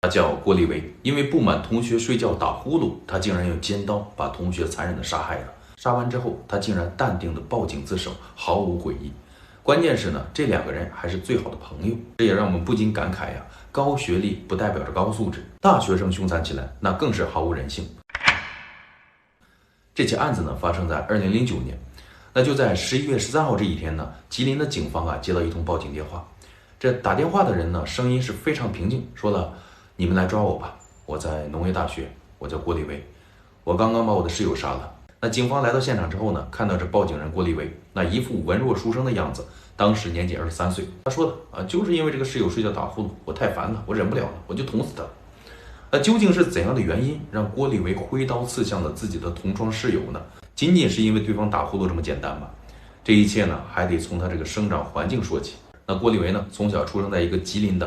他叫郭立维，因为不满同学睡觉打呼噜，他竟然用尖刀把同学残忍的杀害了。杀完之后，他竟然淡定的报警自首，毫无悔意。关键是呢，这两个人还是最好的朋友，这也让我们不禁感慨呀，高学历不代表着高素质，大学生凶残起来那更是毫无人性。这起案子呢发生在2009年，那就在11月13号这一天呢，吉林的警方接到一通报警电话。这打电话的人呢，声音是非常平静，说了：“你们来抓我吧，我在农业大学，我叫郭立维，我刚刚把我的室友杀了。”那警方来到现场之后呢，看到这报警人郭立维那一副文弱书生的样子，当时年仅23岁。他说的就是因为这个室友睡觉打呼噜，我太烦了，我忍不了了，我就捅死他。那究竟是怎样的原因让郭立维挥刀刺向了自己的同窗室友呢？仅仅是因为对方打呼噜这么简单吗？这一切呢，还得从他这个生长环境说起。那郭立维呢，从小出生在一个吉林的